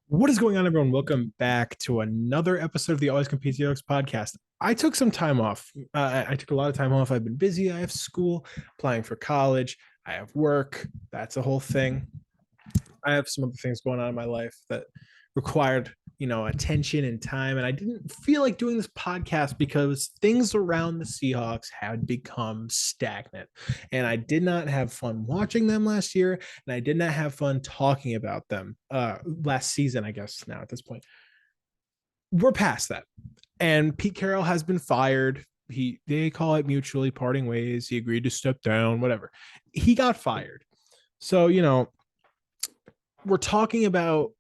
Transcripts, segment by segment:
What is going on, everyone? Welcome back to another episode of the Always Compete Seahawks podcast. I took some time off. I took a lot of time off. I've been busy. I have school, applying for college. I have work. That's a whole thing. I have some other things going on in my life that required, attention and time. And I didn't feel like doing this podcast because things around the Seahawks had become stagnant. And I did not have fun watching them last year. And I did not have fun talking about them last season, I guess, now at this point. We're past that. And Pete Carroll has been fired. They call it mutually parting ways. He agreed to step down, whatever. He got fired. So, we're talking about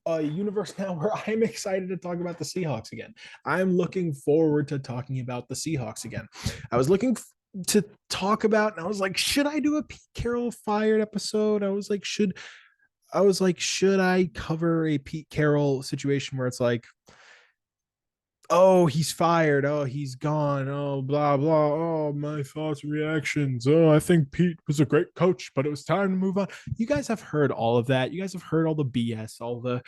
a universe now where I'm excited to talk about the Seahawks again. I'm looking forward to talking about the Seahawks again. I was looking to talk about, and I was like, should I do a Pete Carroll fired episode? Should I cover a Pete Carroll situation where it's like, oh, he's fired. Oh, he's gone. Oh, blah, blah. Oh, my thoughts, reactions. Oh, I think Pete was a great coach, but it was time to move on. You guys have heard all of that. You guys have heard all the BS, oh,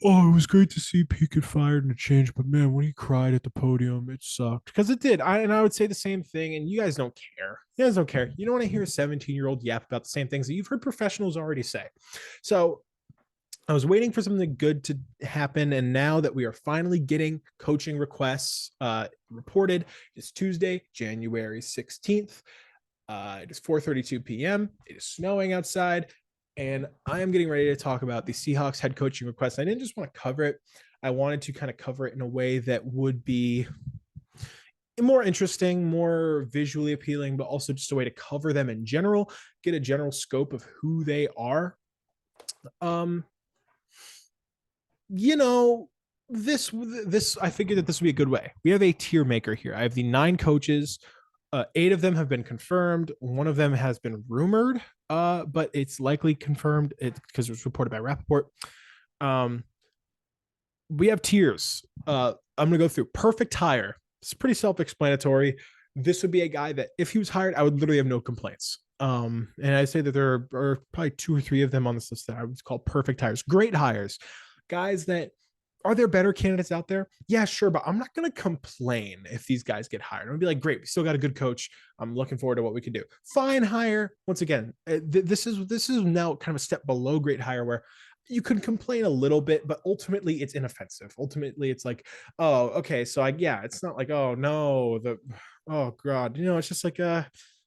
it was great to see Pete get fired and a change, but man, when he cried at the podium, it sucked. Because it did. I would say the same thing, and you guys don't care. You guys don't care. You don't want to hear a 17-year-old yap about the same things that you've heard professionals already say. So I was waiting for something good to happen, and now that we are finally getting coaching requests reported, it's Tuesday, January 16th. It is 4:32 p.m. It is snowing outside, and I am getting ready to talk about the Seahawks head coaching request. I didn't just want to cover it; I wanted to kind of cover it in a way that would be more interesting, more visually appealing, but also just a way to cover them in general, get a general scope of who they are. Um, you know, this I figured that this would be a good way. We have a tier maker here. I have the 9 coaches. 8 of them have been confirmed. One of them has been rumored, but it's likely confirmed because it was reported by Rappaport. Um, we have tiers. I'm gonna go through perfect hire. It's pretty self-explanatory. This would be a guy that if he was hired, I would literally have no complaints. And I say that there are probably 2 or 3 of them on this list that I would call perfect hires, great hires, guys that are there better candidates out there? Yeah, sure, but I'm not going to complain if these guys get hired. I'm going to be like, great, we still got a good coach. I'm looking forward to what we can do. Fine hire. Once again, this is now kind of a step below great hire where you can complain a little bit, but ultimately it's inoffensive. Ultimately, it's like, oh, okay, so yeah, it's not like, oh no, oh god, it's just like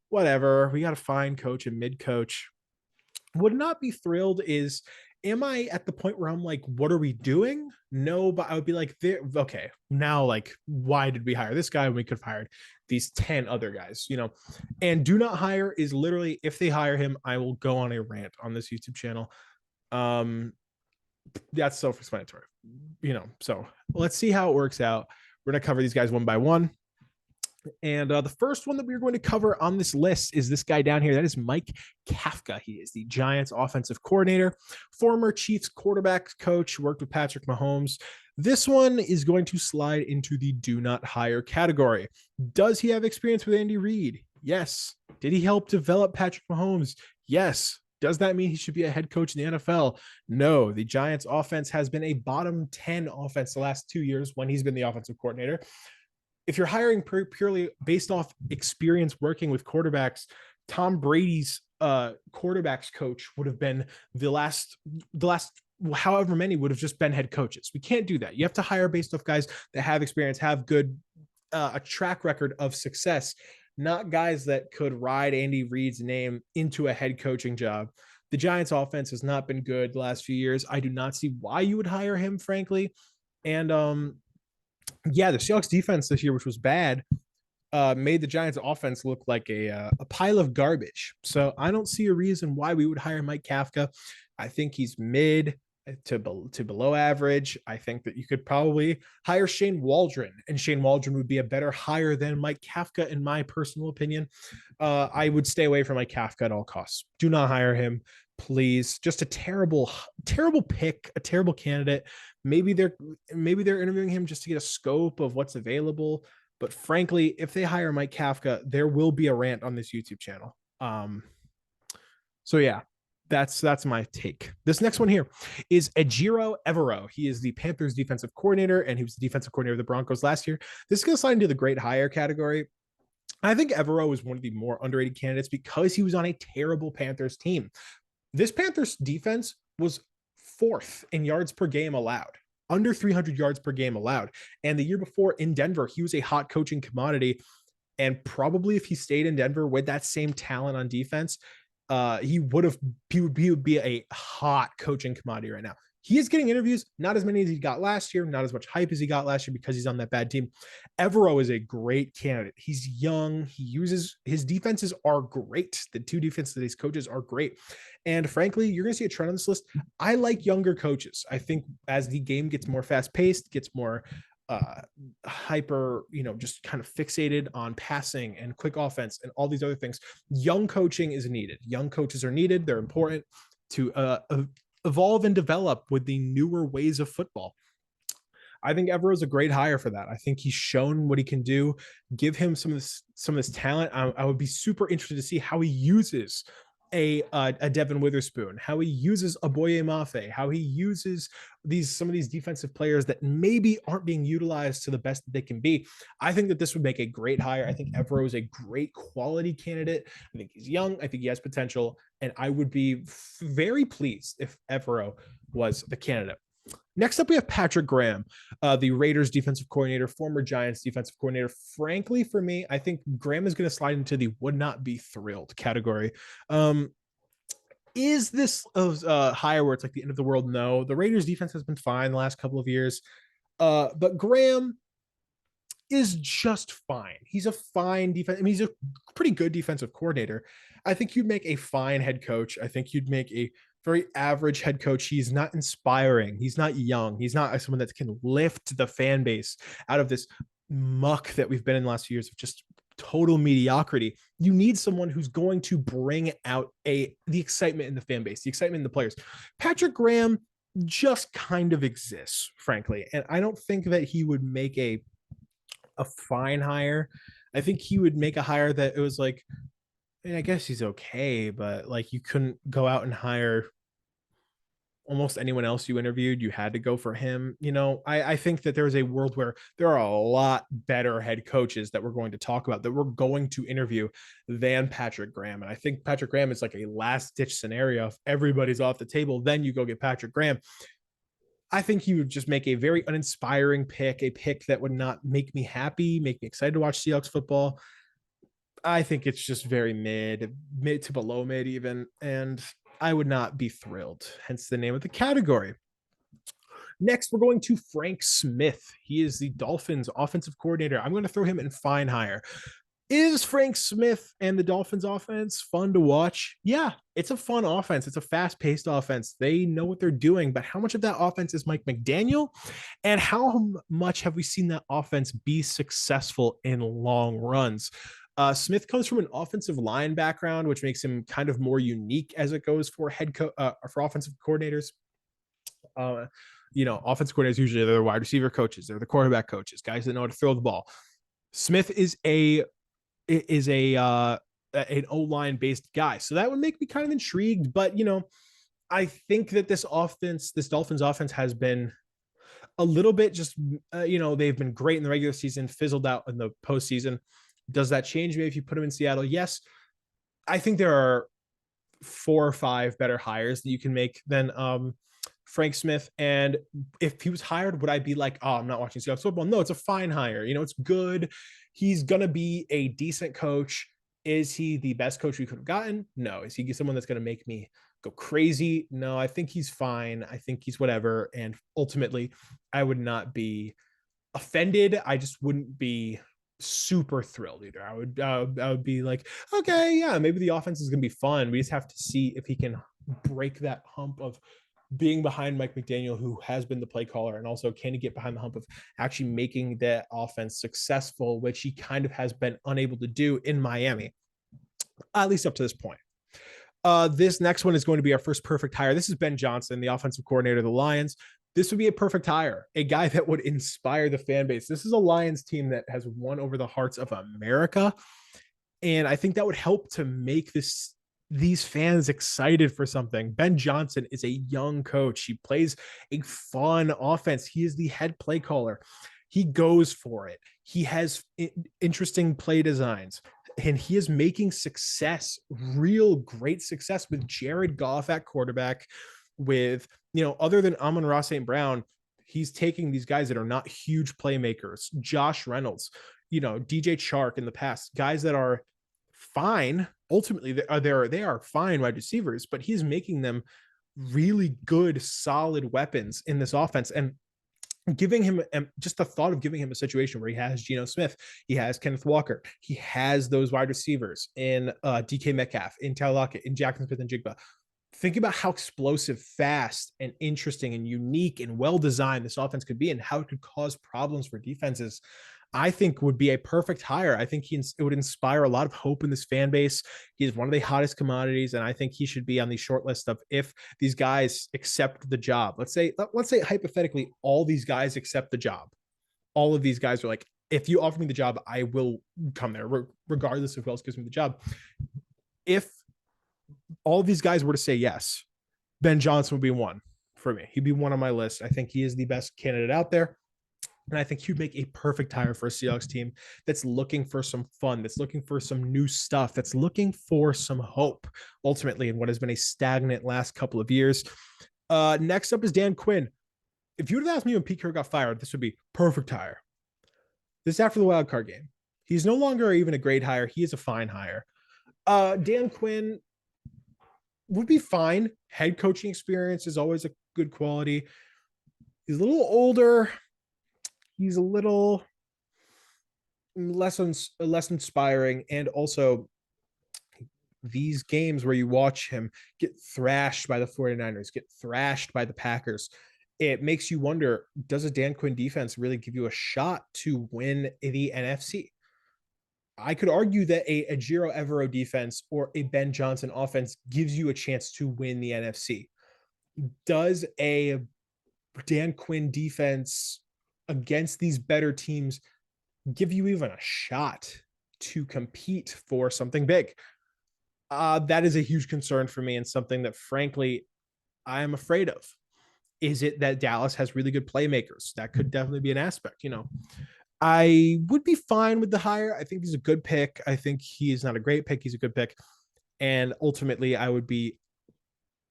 whatever. We got a fine coach and mid coach. Would not be thrilled is, am I at the point where I'm like, what are we doing? No, but I would be like, okay, now, like, why did we hire this guy when we could have hired these 10 other guys? And do not hire is literally, if they hire him, I will go on a rant on this YouTube channel. That's self-explanatory, so let's see how it works out. We're going to cover these guys one by one. And the first one that we're going to cover on this list is this guy down here. That is Mike Kafka. He is the Giants offensive coordinator, former Chiefs quarterback coach, worked with Patrick Mahomes. This one is going to slide into the do not hire category. Does he have experience with Andy Reid? Yes. Did he help develop Patrick Mahomes? Yes. Does that mean he should be a head coach in the NFL? No. The Giants offense has been a bottom 10 offense the last 2 years when he's been the offensive coordinator. If you're hiring purely based off experience working with quarterbacks, Tom Brady's quarterbacks coach would have been the last however many would have just been head coaches. We can't do that. You have to hire based off guys that have experience, have good a track record of success, not guys that could ride Andy Reid's name into a head coaching job. The Giants offense has not been good the last few years. I do not see why you would hire him, frankly. And yeah, the Seahawks defense this year, which was bad, made the Giants offense look like a pile of garbage. So I don't see a reason why we would hire Mike Kafka. I think he's mid to below average. I think that you could probably hire Shane Waldron, and Shane Waldron would be a better hire than Mike Kafka, in my personal opinion. I would stay away from Mike Kafka at all costs. Do not hire him, please. Just a terrible pick, a terrible candidate. Maybe they're interviewing him just to get a scope of what's available. But frankly, if they hire Mike Kafka, there will be a rant on this YouTube channel. So yeah, That's my take. This next one here is Ejiro Evero. He is the Panthers defensive coordinator, and he was the defensive coordinator of the Broncos last year. This is going to slide into the great hire category. I think Evero is one of the more underrated candidates because he was on a terrible Panthers team. This Panthers defense was fourth in yards per game allowed, under 300 yards per game allowed. And the year before in Denver, he was a hot coaching commodity. And probably if he stayed in Denver with that same talent on defense, he would be a hot coaching commodity right now. He is getting interviews, not as many as he got last year, not as much hype as he got last year because he's on that bad team. Evero is a great candidate. He's young. He uses his defenses are great. The two defenses that he's coaches are great. And frankly, you're going to see a trend on this list. I like younger coaches. I think as the game gets more fast paced, gets more hyper, just kind of fixated on passing and quick offense and all these other things, young coaching is needed. Young coaches are needed. They're important to evolve and develop with the newer ways of football. I think Evero is a great hire for that. I think he's shown what he can do. Give him some of this talent. I would be super interested to see how he uses a Devin Witherspoon, how he uses a Boye Mafe, how he uses some of these defensive players that maybe aren't being utilized to the best that they can be. I think that this would make a great hire. I think Evero is a great quality candidate. I think he's young. I think he has potential, and I would be very pleased if Evero was the candidate. Next up, we have Patrick Graham, the Raiders defensive coordinator, former Giants defensive coordinator. Frankly, for me, I think Graham is going to slide into the would not be thrilled category. Is this a hire where it's like the end of the world? No. The Raiders defense has been fine the last couple of years. But Graham is just fine. He's a fine defense. I mean, he's a pretty good defensive coordinator. I think you'd make a fine head coach. I think you'd make a very average head coach. He's not inspiring. He's not young. He's not someone that can lift the fan base out of this muck that we've been in the last few years of just total mediocrity. You need someone who's going to bring out the excitement in the fan base, the excitement in the players. Patrick Graham just kind of exists, frankly. And I don't think that he would make a fine hire. I think he would make a hire that it was like, I guess he's okay, but like you couldn't go out and hire almost anyone else you interviewed. You had to go for him. I think that there's a world where there are a lot better head coaches that we're going to talk about, that we're going to interview, than Patrick Graham. And I think Patrick Graham is like a last ditch scenario. If everybody's off the table, then you go get Patrick Graham. I think he would just make a very uninspiring pick, a pick that would not make me happy, make me excited to watch Seahawks football. I think it's just very mid to below mid even, and I would not be thrilled, hence the name of the category. Next, we're going to Frank Smith. He is the Dolphins offensive coordinator. I'm going to throw him in fine hire. Is Frank Smith and the Dolphins offense fun to watch? Yeah, it's a fun offense. It's a fast-paced offense. They know what they're doing, but how much of that offense is Mike McDaniel? And how much have we seen that offense be successful in long runs? Smith comes from an offensive line background, which makes him kind of more unique as it goes for for offensive coordinators. Offensive coordinators usually they're the wide receiver coaches, they're the quarterback coaches, guys that know how to throw the ball. Smith is an O-line based guy, so that would make me kind of intrigued. But I think that this Dolphins offense has been a little bit just they've been great in the regular season, fizzled out in the postseason. Does that change maybe if you put him in Seattle? Yes. I think there are 4 or 5 better hires that you can make than Frank Smith. And if he was hired, would I be like, oh, I'm not watching Seahawks football? No, it's a fine hire. It's good. He's going to be a decent coach. Is he the best coach we could have gotten? No. Is he someone that's going to make me go crazy? No, I think he's fine. I think he's whatever. And ultimately, I would not be offended. I just wouldn't be super thrilled either. I would be like, okay, yeah, maybe the offense is going to be fun. We just have to see if he can break that hump of being behind Mike McDaniel, who has been the play caller, and also can he get behind the hump of actually making that offense successful, which he kind of has been unable to do in Miami, at least up to this point. This next one is going to be our first perfect hire. This is Ben Johnson, the offensive coordinator of the Lions. This would be a perfect hire, a guy that would inspire the fan base. This is a Lions team that has won over the hearts of America. And I think that would help to make this these fans excited for something. Ben Johnson is a young coach. He plays a fun offense. He is the head play caller. He goes for it. He has interesting play designs, and he is making success, real great success with Jared Goff at quarterback. With, other than Amon-Ra St. Brown, he's taking these guys that are not huge playmakers. Josh Reynolds, DJ Chark in the past, guys that are fine. Ultimately, they are fine wide receivers, but he's making them really good, solid weapons in this offense. And giving him just the thought of giving him a situation where he has Geno Smith, he has Kenneth Walker, he has those wide receivers in DK Metcalf, in Tyler Lockett, in Jackson Smith and Jigba. Think about how explosive, fast, and interesting and unique and well designed this offense could be, and how it could cause problems for defenses. I think would be a perfect hire. I think it would inspire a lot of hope in this fan base. He's one of the hottest commodities, and I think he should be on the short list of if these guys accept the job. Let's say hypothetically, all these guys accept the job. All of these guys are like, if you offer me the job, I will come there, regardless of who else gives me the job. If all of these guys were to say yes, Ben Johnson would be one for me. He'd be one on my list. I think he is the best candidate out there. And I think he'd make a perfect hire for a Seahawks team that's looking for some fun, that's looking for some new stuff, that's looking for some hope, ultimately, in what has been a stagnant last couple of years. Next up is Dan Quinn. If you would have asked me when Pete Carroll got fired, this would be perfect hire. This is after the wild card game. He's no longer even a great hire. He is a fine hire. Dan Quinn would be fine. Head coaching experience is always a good quality. He's a little older. He's a little less inspiring. And also, these games where you watch him get thrashed by the 49ers, get thrashed by the Packers, it makes you wonder, does a Dan Quinn defense really give you a shot to win the NFC? I could argue that a Ejiro Evero defense or a Ben Johnson offense gives you a chance to win the NFC. Does a Dan Quinn defense against these better teams give you even a shot to compete for something big? That is a huge concern for me, and something that, frankly, I am afraid of. Is it that Dallas has really good playmakers? That could definitely be an aspect. I would be fine with the hire. I think he's a good pick. I think he is not a great pick. He's a good pick. And ultimately, I would be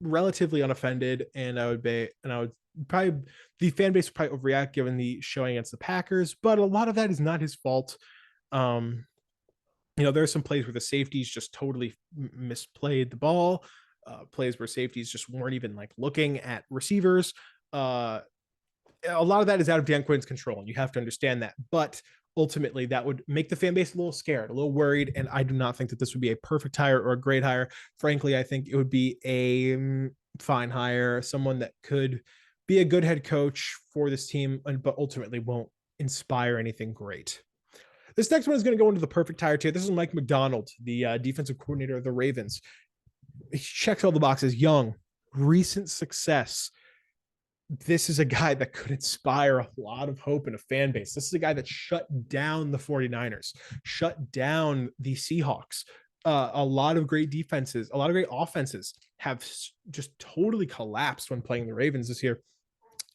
relatively unoffended, and I would probably, the fan base would probably overreact given the showing against the Packers, but a lot of that is not his fault. There are some plays where the safeties just totally misplayed the ball, plays where safeties just weren't even like looking at receivers. A lot of that is out of Dan Quinn's control, and you have to understand that. But ultimately, that would make the fan base a little scared, a little worried, and I do not think that this would be a perfect hire or a great hire. Frankly, I think it would be a fine hire, someone that could be a good head coach for this team, but ultimately won't inspire anything great. This next one is going to go into the perfect hire tier. This is Mike Macdonald, the defensive coordinator of the Ravens. He checks all the boxes. Young, recent success. This is a guy that could inspire a lot of hope in a fan base. This is a guy that shut down the 49ers, shut down the Seahawks. A lot of great defenses, a lot of great offenses have just totally collapsed when playing the Ravens this year.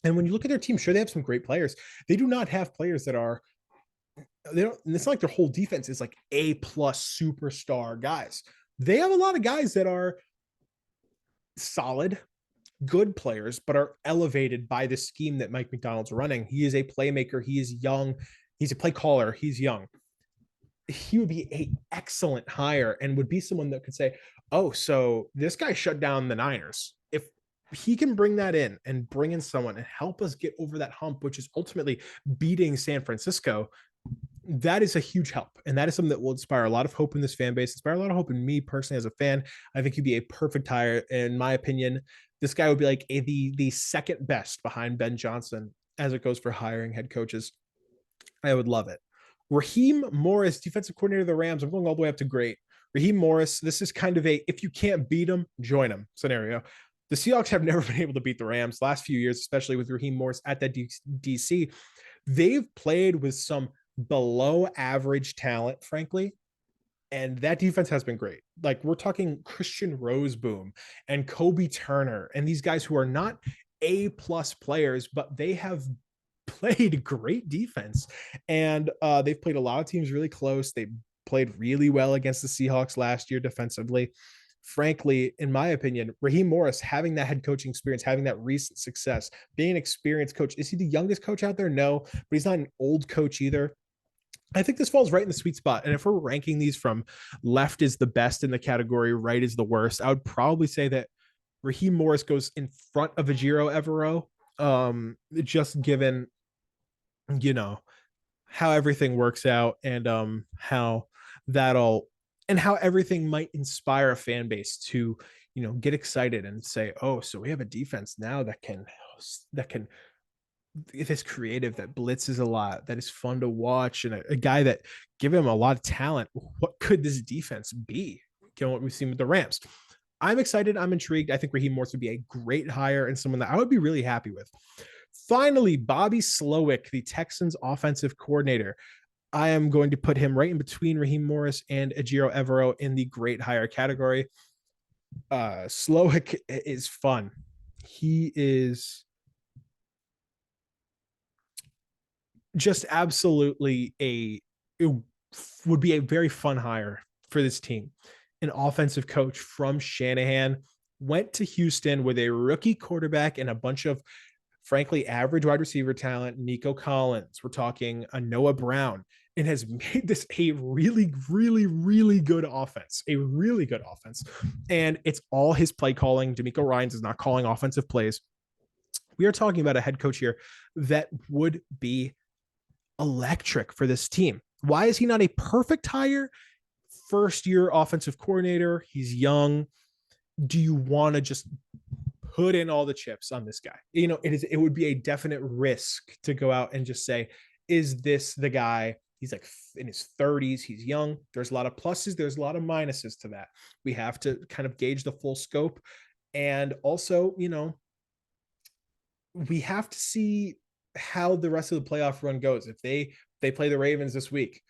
And when you look at their team, sure, they have some great players. They do not have players that are, it's not like their whole defense is like A+ superstar guys. They have a lot of guys that are solid, good players, but are elevated by the scheme that Mike Macdonald's running. He is a playmaker. He is young. He's a play caller. He's young. He would be an excellent hire and would be someone that could say, oh, so this guy shut down the Niners. If he can bring that in and bring in someone and help us get over that hump, which is ultimately beating San Francisco, that is a huge help. And that is something that will inspire a lot of hope in this fan base, inspire a lot of hope in me personally as a fan. I think he'd be a perfect hire. In my opinion, this guy would be like the second best behind Ben Johnson as it goes for hiring head coaches. I would love it. Raheem Morris, defensive coordinator of the Rams. I'm going all the way up to great. Raheem Morris, this is kind of a, if you can't beat them, join them scenario. The Seahawks have never been able to beat the Rams last few years, especially with Raheem Morris at that DC. They've played with some below average talent, frankly, And that defense has been great. Like we're talking Christian Roseboom and Kobe Turner and these guys who are not A+ players, but they have played great defense. And they've played a lot of teams really close. They played really well against the Seahawks last year defensively. Frankly, in my opinion, Raheem Morris having that head coaching experience, having that recent success, being an experienced coach. Is he the youngest coach out there? No, but he's not an old coach either. I think this falls right in the sweet spot. And if we're ranking these from left is the best in the category, right is the worst, I would probably say that Raheem Morris goes in front of Ejiro Evero. Just given, you know, how everything works out and how that'll and how everything might inspire a fan base to, get excited and say, oh, so we have a defense now that can this creative, that blitzes a lot, that is fun to watch, and a guy that, give him a lot of talent, what could this defense be? What we've seen with the Rams. I'm excited. I'm intrigued. I think Raheem Morris would be a great hire and someone that I would be really happy with. Finally, Bobby Slowick, the Texans offensive coordinator. I am going to put him right in between Raheem Morris and Ejiro Evero in the great hire category. Slowick is fun. He is just absolutely it would be a very fun hire for this team. An offensive coach from Shanahan went to Houston with a rookie quarterback and a bunch of, frankly, average wide receiver talent. Nico Collins, we're talking a Noah Brown, and has made this a really, really, really good offense, a really good offense. And it's all his play calling. D'Amico Ryans is not calling offensive plays. We are talking about a head coach here that would be electric for this team. Why is he not a perfect hire? First year offensive coordinator. He's young. Do you want to just put in all the chips on this guy? It would be a definite risk to go out and just say, is this the guy? He's like in his 30s. He's young. There's a lot of pluses. There's a lot of minuses to that. We have to kind of gauge the full scope. And also, we have to see how the rest of the playoff run goes. If they play the Ravens this week,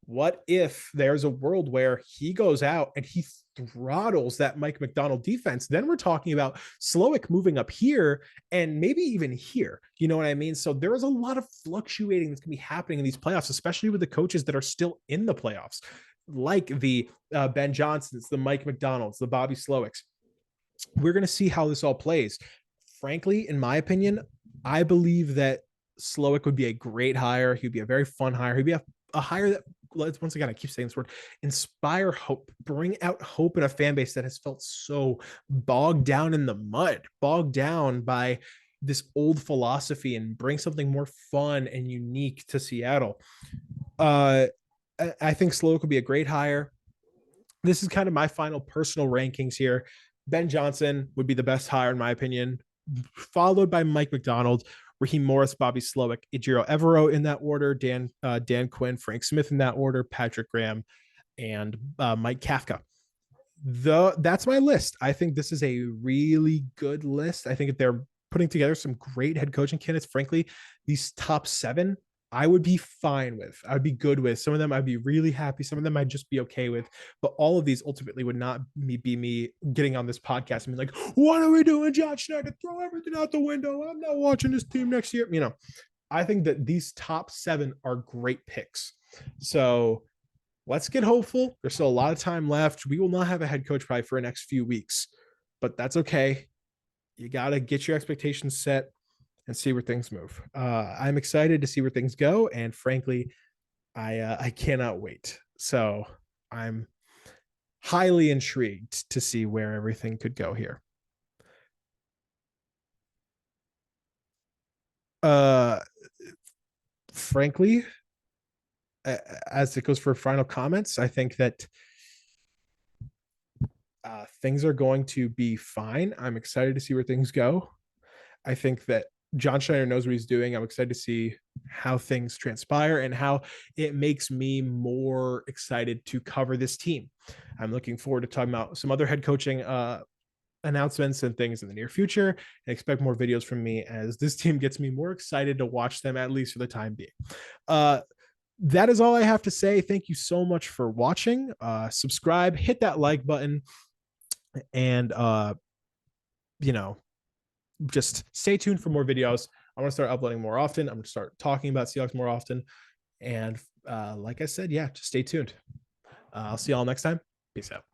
what if there's a world where he goes out and he throttles that Mike Macdonald defense? Then we're talking about Slowick moving up here and maybe even here. You know what I mean? So there is a lot of fluctuating that's going to be happening in these playoffs, especially with the coaches that are still in the playoffs, like the Ben Johnsons, the Mike Macdonalds, the Bobby Slowicks. We're going to see how this all plays. Frankly, in my opinion, I believe that Slowick would be a great hire. He'd be a very fun hire. He'd be a hire that, once again, I keep saying this word, inspire hope, bring out hope in a fan base that has felt so bogged down in the mud, bogged down by this old philosophy, and bring something more fun and unique to Seattle. I think Slowick would be a great hire. This is kind of my final personal rankings here. Ben Johnson would be the best hire, in my opinion, followed by Mike Macdonald, Raheem Morris, Bobby Slowick, Ejiro Evero in that order, Dan Quinn, Frank Smith in that order, Patrick Graham, and Mike Kafka. That's my list. I think this is a really good list. I think they're putting together some great head coaching candidates. Frankly, these top 7, I would be fine with. I'd be good with. Some of them I'd be really happy. Some of them I'd just be okay with. But all of these ultimately would not be me getting on this podcast and be like, what are we doing, John Schneider? Throw everything out the window. I'm not watching this team next year. I think that these top 7 are great picks. So let's get hopeful. There's still a lot of time left. We will not have a head coach probably for the next few weeks, but that's okay. You got to get your expectations set and see where things move. I'm excited to see where things go. And frankly, I cannot wait. So I'm highly intrigued to see where everything could go here. Frankly, as it goes for final comments, I think that things are going to be fine. I'm excited to see where things go. I think that John Schneider knows what he's doing. I'm excited to see how things transpire and how it makes me more excited to cover this team. I'm looking forward to talking about some other head coaching announcements and things in the near future, and expect more videos from me as this team gets me more excited to watch them, at least for the time being. that is all I have to say. Thank you so much for watching. Subscribe, hit that like button, and you know, just stay tuned for more videos. I'm gonna start uploading more often. I'm gonna start talking about Seahawks more often. And like I said, yeah, just stay tuned. I'll see y'all next time. Peace out.